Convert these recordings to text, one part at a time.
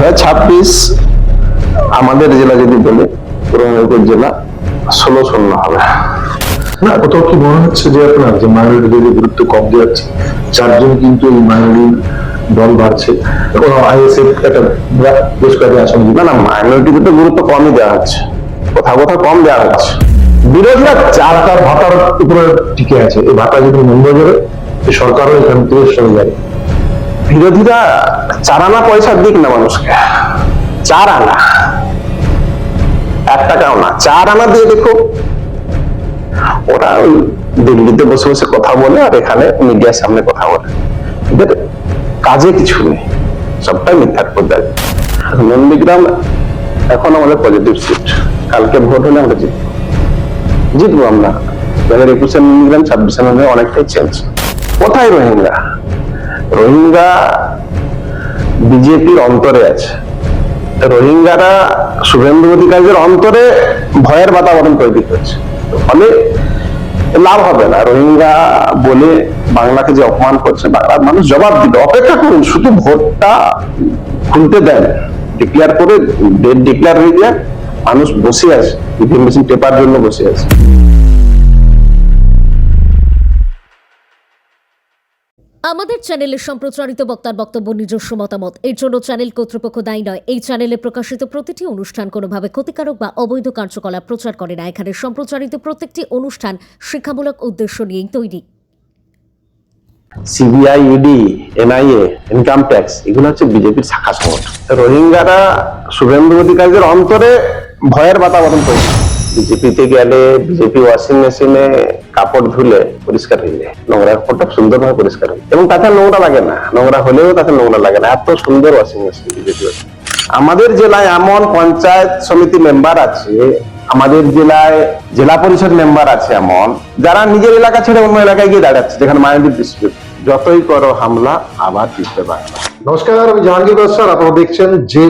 2026 আমাদের জেলা যদি বলে পূর্ব মেদিনীপুর জেলা 16-0 হবে। না, কোথাও কি মনে হচ্ছে যে আপনার যে মাইনরিটিদের গুরুত্ব কম দেওয়া হচ্ছে, চারজন কিন্তু এই মাইনরিটি দল বাড়ছে, আইএসএফ একটা বেশ কয়েকটি আসন না না, মাইনরিটিতে তো গুরুত্ব কমই দেওয়া হচ্ছে, কোথাও কোথাও কম দেওয়া হচ্ছে। বিরোধীরা চারটার ভাতার উপরে টিকে আছে। এই ভাতা যদি বন্ধ করে সরকারও এখান থেকে সরে যাবে। বিরোধীরা 4 আনা পয়সা দিক না মানুষকে, 4 আনা, 1 টাকাও না, 4 আনা দিয়ে দেখো। ওরা ওই দিল্লিতে বসে বসে কথা বলে আর এখানে মিডিয়ার সামনে কথা বলে, এদের কাজে কিছু নেই, সবটাই মিথ্যার পর্যায়ে। নন্দীগ্রাম এখন আমাদের পজিটিভ সিট, কালকে ভোট হলে আমরা জিতবো আমরা। 2021 নন্দীগ্রাম 26 নন্দীগ্রাম অনেকটাই চেঞ্জ। কোথায় রোহিঙ্গা? রোহিঙ্গা বিজেপির অন্তরে আছে। রোহিঙ্গারা শুভেন্দু অধিকারীদের অন্তরে ভয়ের বাতাবরণ তৈরি হচ্ছে, ফলে লাভ হবে না। রোহিঙ্গা বলে বাংলাকে যে অপমান করছে, বাংলার মানুষ জবাব দিবে। অপেক্ষা করুন, শুধু ভোটটা খুলতে দেন, ডিক্লেয়ার করে, ডেট ডিক্লেয়ার হয়ে যায়, মানুষ বসে আছে, ইভিএম মেশিন টেপার জন্য বসে আছে। আমাদের চ্যানেলে সম্প্রচারিত বক্তার বক্তব্য নিজস্ব মতামত, এর জন্য চ্যানেল কর্তৃপক্ষ দায়ী নয়। এই চ্যানেলে প্রকাশিত প্রতিটি অনুষ্ঠান কোনোভাবে ক্ষতিকারক বা অবৈধ কার্যকলাপ প্রচার করে না। এখানে সম্প্রচারিত প্রত্যেকটি অনুষ্ঠান শিক্ষামূলক উদ্দেশ্য নিয়েই তৈরি। CBI, ED, NIA, income tax, এগুলো হচ্ছে বিজেপির শাখা সংগঠন। রোহিঙ্গারা শুভেন্দু অধিকারীদের অন্তরে ভয়ের বাতাবরণ তৈরি। বিজেপিতে গেলে বিজেপি ওয়াশিং মেশিনে কাপড় ধুলে পরিষ্কার হয়ে যায়, নোংরা কাপড়টা সুন্দরভাবে পরিষ্কার হয় এবং তাতে নোংরা লাগে না, নোংরা হলেও তাতে নোংরা লাগে না, এত সুন্দর ওয়াশিং মেশিন বিজেপি। আমাদের জেলায় এমন পঞ্চায়েত সমিতি মেম্বার আছে, আমাদের জেলায় জেলা পরিষদ মেম্বার আছে এমন, যারা নিজের এলাকা ছেড়ে অন্য এলাকায় গিয়ে দাঁড়াচ্ছে, যেখানে মাইনরিটি ডিসপিউট। যতই করো হামলা, আবার জিততে পারবে। নমস্কার, আমি জাহাঙ্গীর দর্শন, আপনারা দেখছেন যে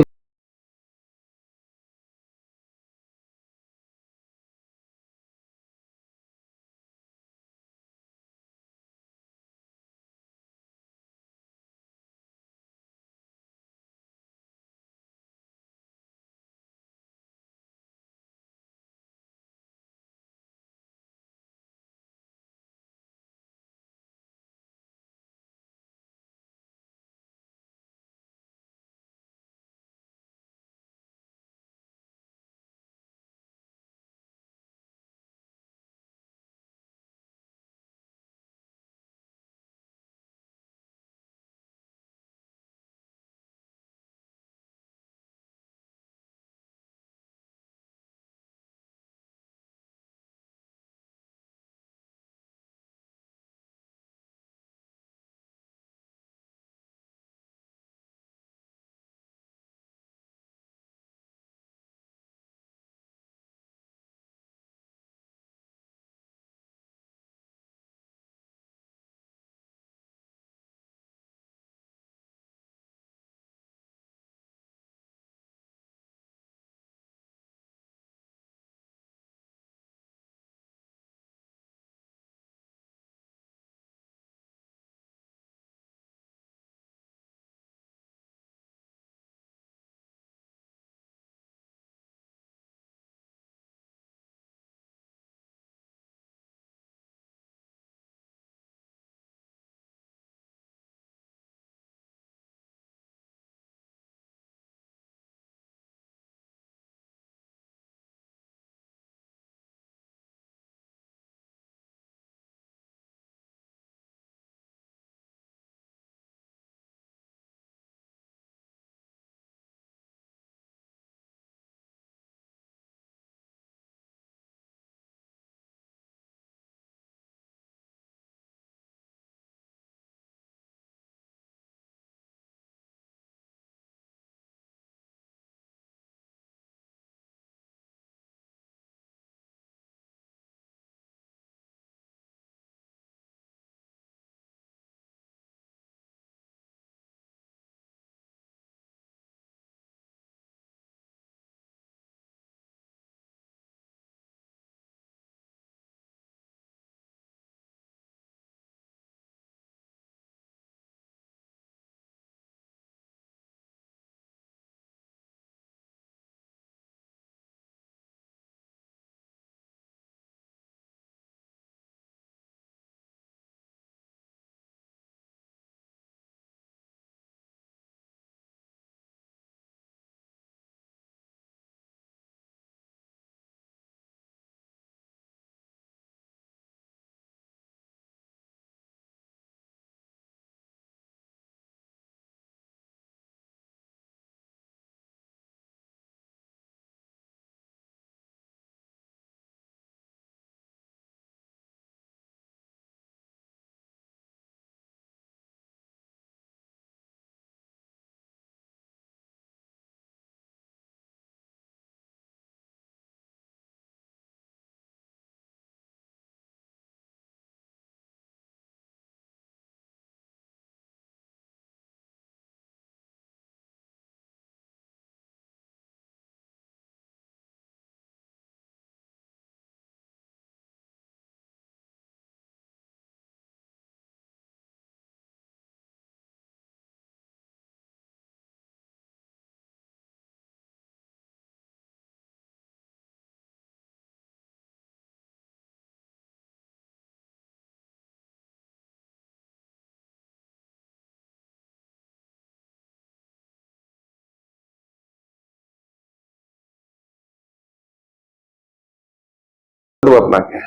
দেবো আপনাকে,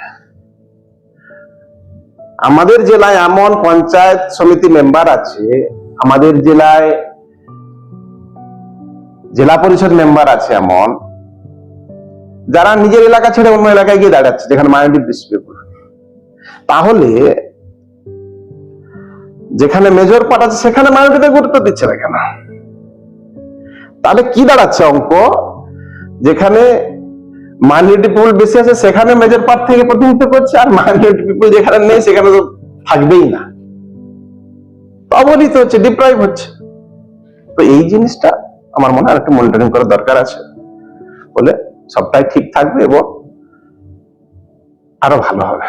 আমাদের জেলায় এমন পঞ্চায়েত সমিতি মেম্বার আছে, আমাদের জেলায় জেলা পরিষদ মেম্বার আছে এমন, যারা নিজের এলাকা ছেড়ে অন্য এলাকায় গিয়ে দাঁড়াচ্ছে যেখানে মাইনরিটি পিপল। তাহলে যেখানে মেজর পার্ট আছে সেখানে মাইনরিটিতে গুরুত্ব দিচ্ছে না কেন? তাহলে কি দাঁড়াচ্ছে অঙ্ক, যেখানে মাইনরিটি পিপল বেশি আছে সেখানে মেজর পার্ট থেকে প্রতিনিধিত্ব করছে, আর মাইনরিটি পিপল যেখানে নেই সেখানে তো থাকবেই না, অবনীত হচ্ছে, ডিপ্রাইভ হচ্ছে। তো এই জিনিসটা আমার মনে হয় একটু মনিটরিং করার দরকার আছে, বলে সবটাই ঠিক থাকবে এবং আরো ভালো হবে।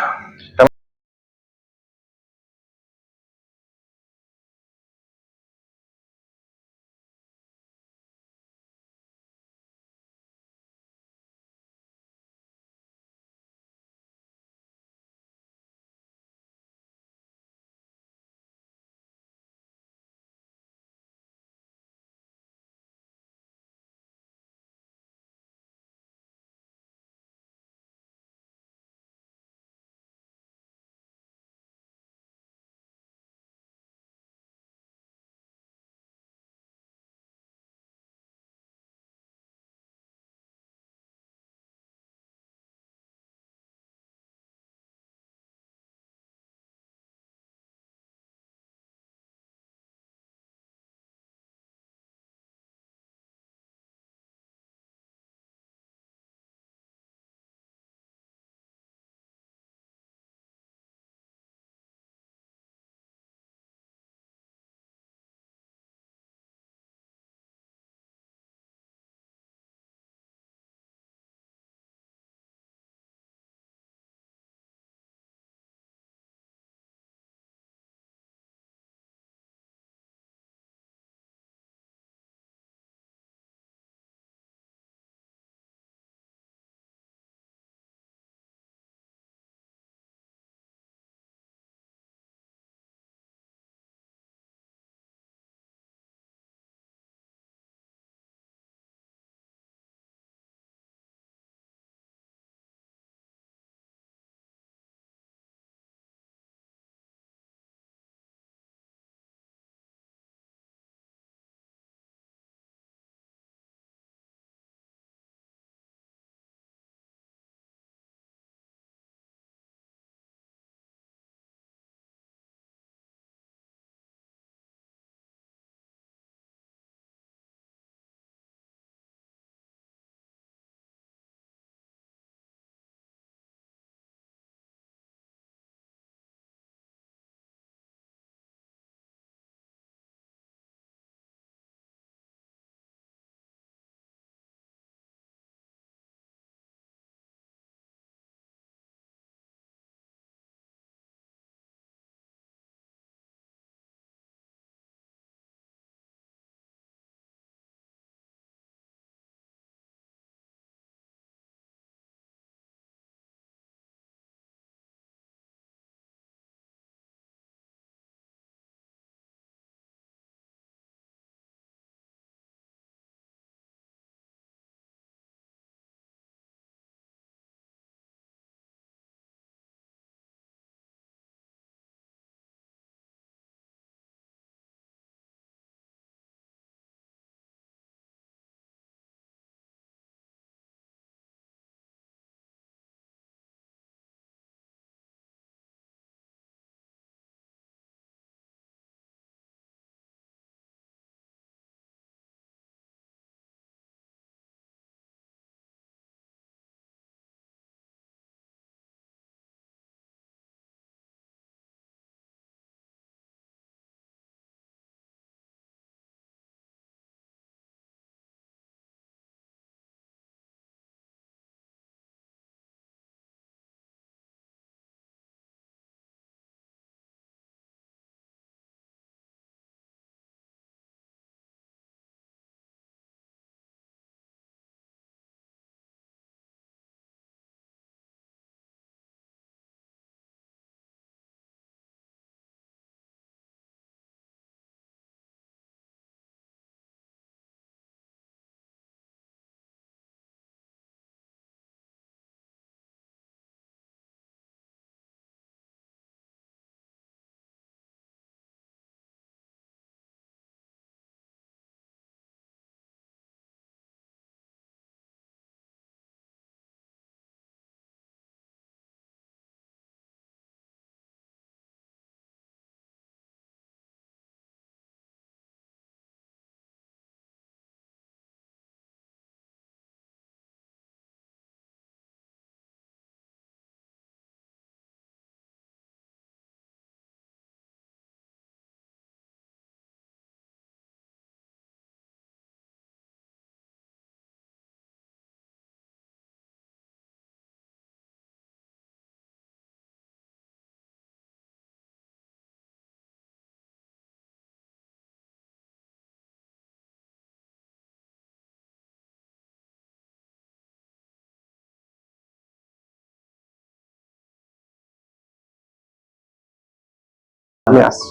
আমি আসছি,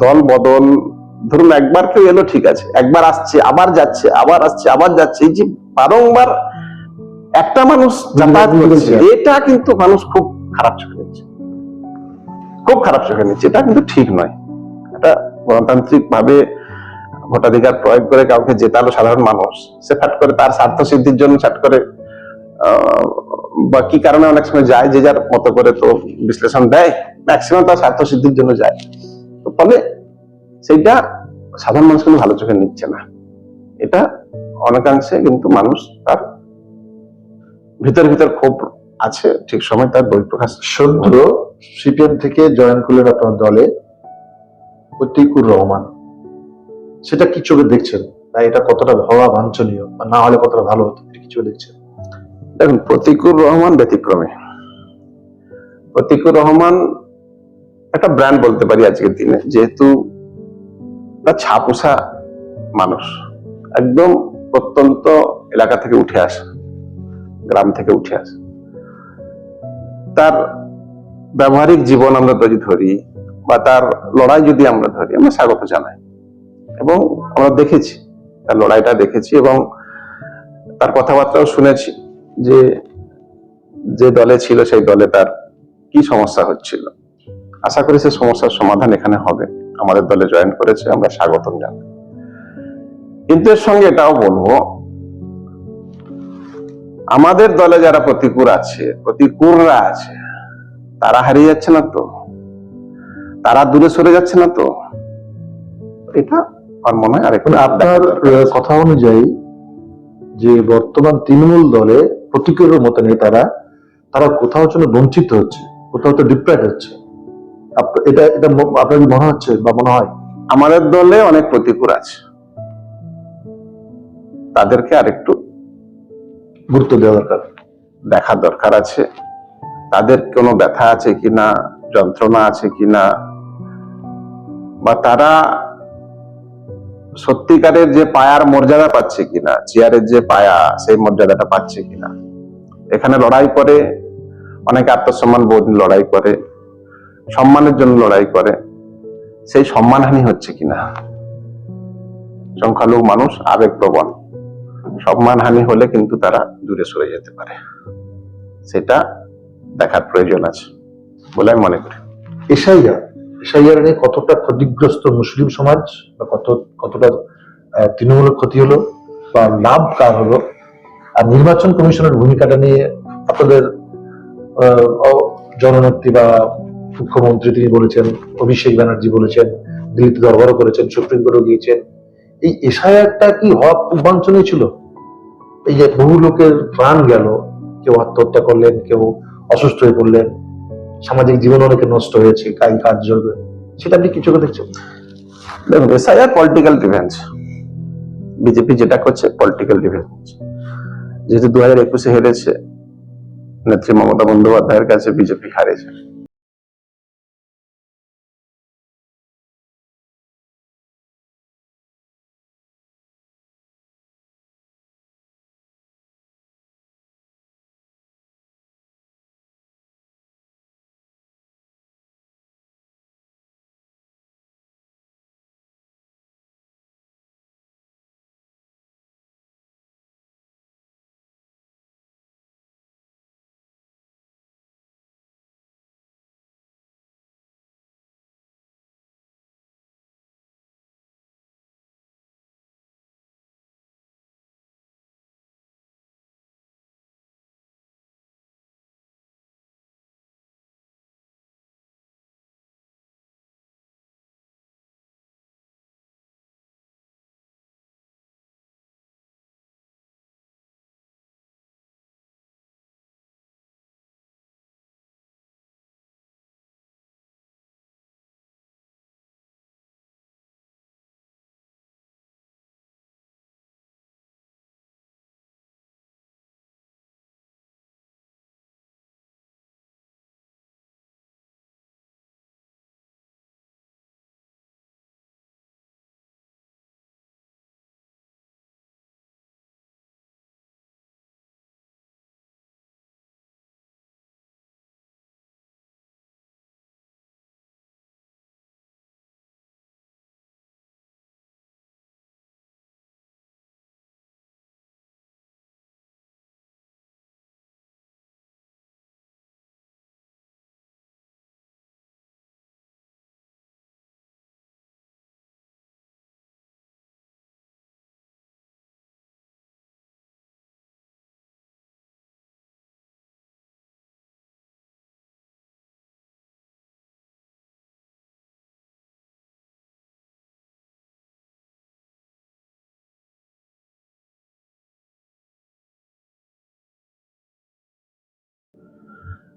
দল বদল, ধরুন একবার কেউ এলো ঠিক আছে, একবার আসছে আবার যাচ্ছে, আবার আসছে আবার যাচ্ছে, এই যে বারংবার একটা মানুষ যাতায়াত করছে, এটা কিন্তু মানুষ খুব খারাপ চোখে নিচ্ছে, খুব খারাপ চোখে নিচ্ছে। এটা কিন্তু ঠিক নয়। এটা গণতান্ত্রিক ভাবে ভোটাধিকার প্রয়োগ করে কাউকে জেতালো সাধারণ মানুষ, সে ফ্যাট করে তার স্বার্থ সিদ্ধির জন্য ফ্যাট করে বা কি কারণে অনেক সময় যায়, যে যার মতো করে তো বিশ্লেষণ দেয়, ম্যাক্সিমাম তার স্বার্থ সিদ্ধির জন্য যায়। তো ফলে সেইটা সাধারণ মানুষ কিন্তু ভালো চোখে নিচ্ছে না। এটা অনেকাংশে কিন্তু মানুষ তার ভিতর ভিতর ক্ষোভ আছে, ঠিক সময় তার বহিঃপ্রকাশ। সদ্য সিপিএম থেকে জয়েন করলেন আপনার দলে প্রতীকুর রহমান, সেটা কি চোখে দেখছেন, বা এটা কতটা হওয়া বাঞ্ছনীয়, বা না হলে কতটা ভালো হতো, এটা কি চোখে দেখছেন? দেখুন, প্রতীকুর রহমান ব্যতিক্রমী। প্রতীকুর রহমান একটা ব্র্যান্ড বলতে পারি আজকের দিনে, যেহেতু ছাপোষা মানুষ, একদম প্রত্যন্ত এলাকা থেকে উঠে আসে, গ্রাম থেকে উঠে আসে। তার ব্যবহারিক জীবন আমরা যদি ধরি বা তার লড়াই যদি আমরা ধরি, আমরা স্বাগত জানাই, এবং আমরা দেখেছি তার লড়াইটা দেখেছি, এবং তার কথাবার্তাও শুনেছি যে যে দলে ছিল সেই দলে তার কি সমস্যা হচ্ছিল। আশা করি সে সমস্যার সমাধান এখানে হবে। আমাদের দলে জয়েন করেছে, আমরা স্বাগতম জানাই। কিন্তু এর সঙ্গে এটাও বলবো, আমাদের দলে যারা প্রতিকূররা আছে, তারা হারিয়ে যাচ্ছে না তো, তারা দূরে সরে যাচ্ছে না তো, এটা আমার মনে হয় আরেকটু আপনার কথা অনুযায়ী যে বর্তমান তৃণমূল দলে প্রতীকের মতো নেতারা, তারা কোথাও যেন বঞ্চিত হচ্ছে, কোথাও তো ডিপ্রাইভ হচ্ছে। এটা এটা আপনার কি মনে হচ্ছে বা মনে হয়? আমাদের দলে অনেক প্রতিকূল আছে, তাদেরকে আরেকটু গুরুত্ব দেওয়া দরকার, দেখা দরকার আছে। তাদের কোনো ব্যথা আছে কিনা, যন্ত্রণা আছে কিনা, বা তারা সত্যিকারের যে পায়ার মর্যাদা পাচ্ছে কিনা, চেয়ারের যে পায়া সেই মর্যাদাটা পাচ্ছে কিনা। এখানে লড়াই করে, অনেকে আত্মসম্মান বোধ লড়াই করে, সম্মানের জন্য লড়াই করে, সেই সম্মানহানি হচ্ছে কিনা। সংখ্যালঘু মানুষ আবেগপ্রবণ, সম্মানহানি হলে কিন্তু তারা দূরে সরে যেতে পারে, সেটা দেখার প্রয়োজন আছে বলে আমি মনে করি। এশাইয়ার নিয়ে কতটা ক্ষতিগ্রস্ত মুসলিম সমাজ, বা কতটা তৃণমূলের ক্ষতি হলো বা লাভ কার হলো, আর নির্বাচন কমিশনের ভূমিকাটা নিয়ে আপনাদের জননেত্রী বা মুখ্যমন্ত্রী তিনি বলেছেন, অভিষেক ব্যানার্জি বলেছেন, দিল্লিতে দরবারও করেছেন, সুপ্রিম কোর্টও গিয়েছেন, এই এশাইয়ারটা কি হওয়া খুব বাঞ্ছনীয় ছিল? এই যে বহু লোকের প্রাণ গেল, কেউ আত্মহত্যা করলেন, কেউ অসুস্থ হয়ে পড়লেন, সামাজিক জীবন অনেকে নষ্ট হয়েছে, কাজ জ্বলবে, সেটা আপনি কিছু দেখছেন? দেখুন, এসআইআর পলিটিক্যাল রিভেঞ্জ, বিজেপি যেটা করছে পলিটিক্যাল রিভেঞ্জ। যেহেতু 2021-এ হেরেছে, নেত্রী মমতা বন্দ্যোপাধ্যায়ের কাছে বিজেপি হারেছে,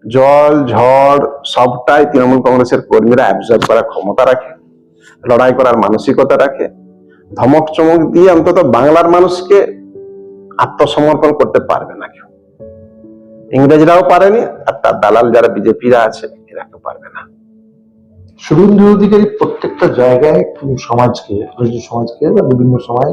জল ঝড় সবটাই তৃণমূল কংগ্রেসের কর্মীরা অ্যাবজর্ব করার ক্ষমতা রাখে, লড়াই করার মানসিকতা রাখে। ধমক চমক দিয়ে অন্তত বাংলার মানুষকে আত্মসমর্পণ করতে পারবে না কেউ। ইংরেজরাও পারেনি, আর তার দালাল যারা বিজেপিরা আছে এরা কেউ পারবে না। শুভেন্দু অধিকারী প্রত্যেকটা জায়গায় সমাজকে, সমাজকে বা বিভিন্ন সময়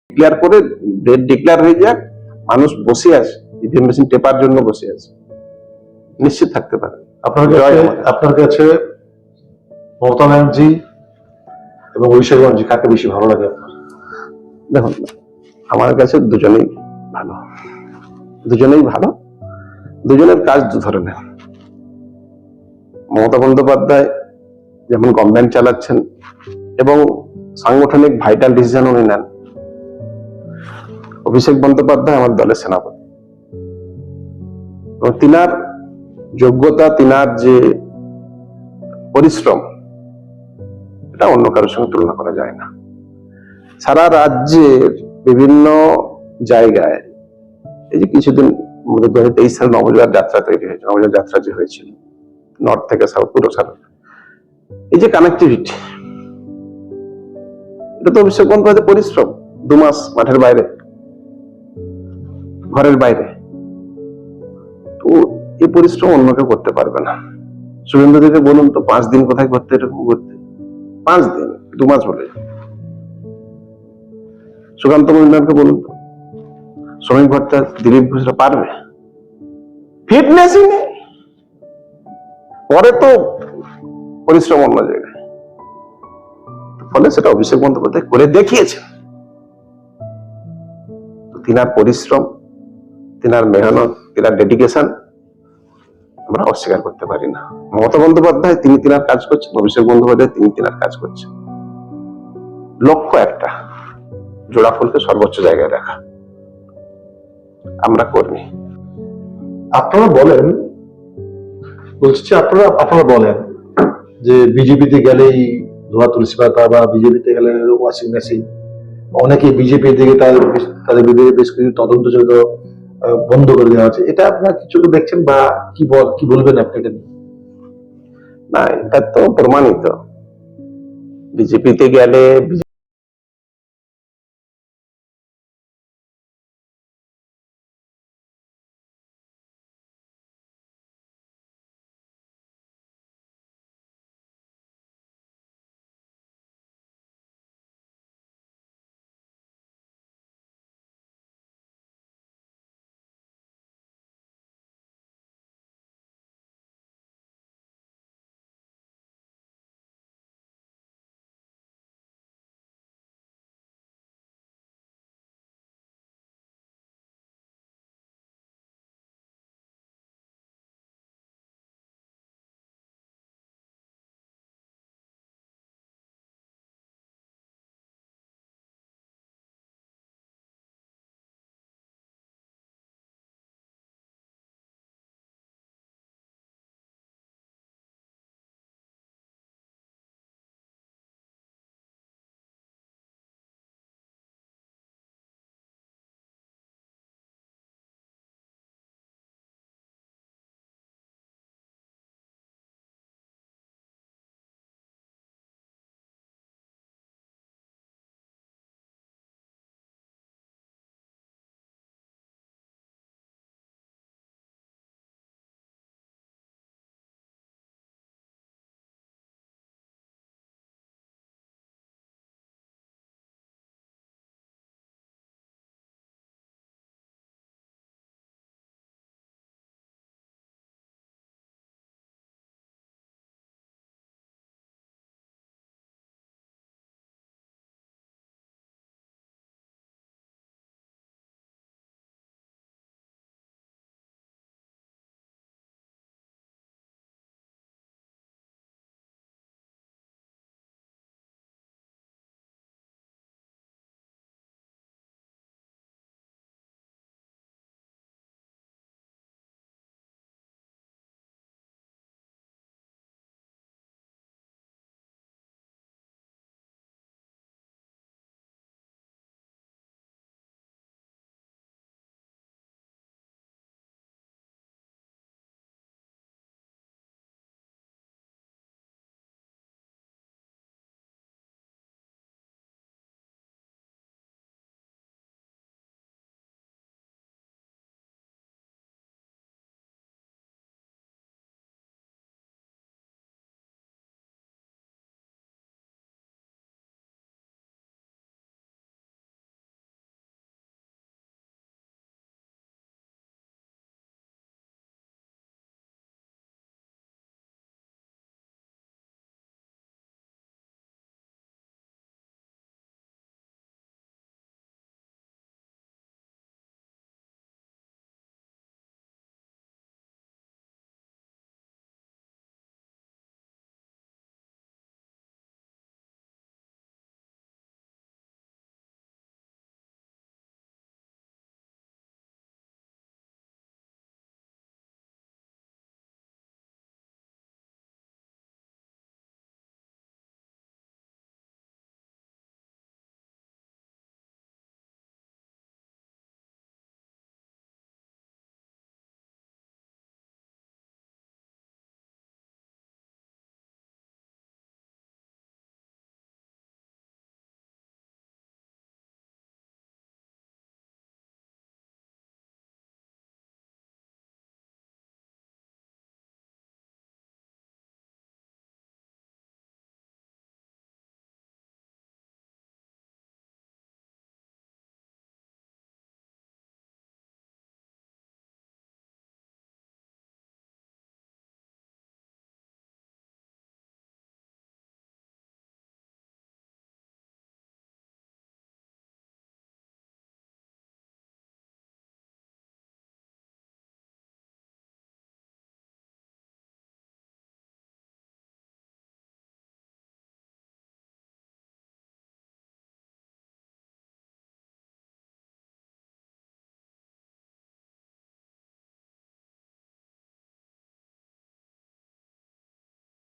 ডিক্লেয়ার করে ডেট ডিক্লেয়ার হয়ে যাক, মানুষ বসে আছে, ইভিএম মেশিন টেপার জন্য বসে আছে, নিশ্চিত থাকতে পারে। আপনার কাছে মমতা ব্যানার্জি এবং অভিষেক ব্যানার্জি কাকে বেশি ভালো লাগে আপনার? দেখুন, আমার কাছে দুজনেই ভালো, দুজনেই ভালো। দুজনের কাজ দু ধরনের। মমতা বন্দ্যোপাধ্যায় যেমন গভর্নমেন্ট চালাচ্ছেন এবং সাংগঠনিক ভাইটাল ডিসিশন উনি নেন। অভিষেক বন্দ্যোপাধ্যায় আমার দলের সেনাপতি, এবং তিনার যোগ্যতা, তিনার যে পরিশ্রম, এটা অন্য কারোর সঙ্গে তুলনা করা যায় না। সারা রাজ্যের বিভিন্ন জায়গায় এই যে কিছুদিন 2023 সালে নবজোয়ার যাত্রা তৈরি হয়েছে, নবজোয়ার যাত্রা যে হয়েছিল নর্থ থেকে সাউথ, পুরো সারা এই যে কানেক্টিভিটি, এটা তো অভিষেক বন্দ্যোপাধ্যায় পরিশ্রম। 2 মাস মাঠের বাইরে, ঘরের বাইরে, তো এই পরিশ্রম অন্য কেউ করতে পারবে না। শুভেন্দু দিকে বলুন তো 5 দিন কোথায় করতে, এরকম করতে 5 দিন, 2 মাস বলে। সুকান্ত মজুমদারকে বলুন তো, শ্রমিক ভত্তা দিলীপ ঘোষরা পারবে? ফিটনেসই নেই, পরে তো পরিশ্রম অন্য জায়গায়। ফলে সেটা অভিষেক বন্দ্যোপাধ্যায় করে দেখিয়েছেন। তিনার পরিশ্রম, তিনার মেহনত, তিনার ডেডিকেশন আমরা অস্বীকার করতে পারি না। মমতা বন্দ্যোপাধ্যায় তিনি তিনার কাজ করছেন, অভিষেক বন্দ্যোপাধ্যায় তিনি তিনার কাজ করছেন। লক্ষ্য একটা, জোড়া ফুলকে সর্বোচ্চ জায়গায় রাখা। আমরা কর্মী। আপনারা বলেন, বলছি আপনারা বলেন যে বিজেপিতে গেলেই ধোয়া তুলসী পাতা বা বিজেপিতে গেলে ওয়াশিং মেশিন, অনেকে বিজেপি থেকে তাদের বিরুদ্ধে বেশ কিছু তদন্ত চলতে বন্ধ করে দেওয়া হচ্ছে। এটা আপনারা কিছু দেখছেন বা কি বলবেন আপনি এটা নিয়ে? না, এটা তো প্রমাণিত। বিজেপিতে গেলে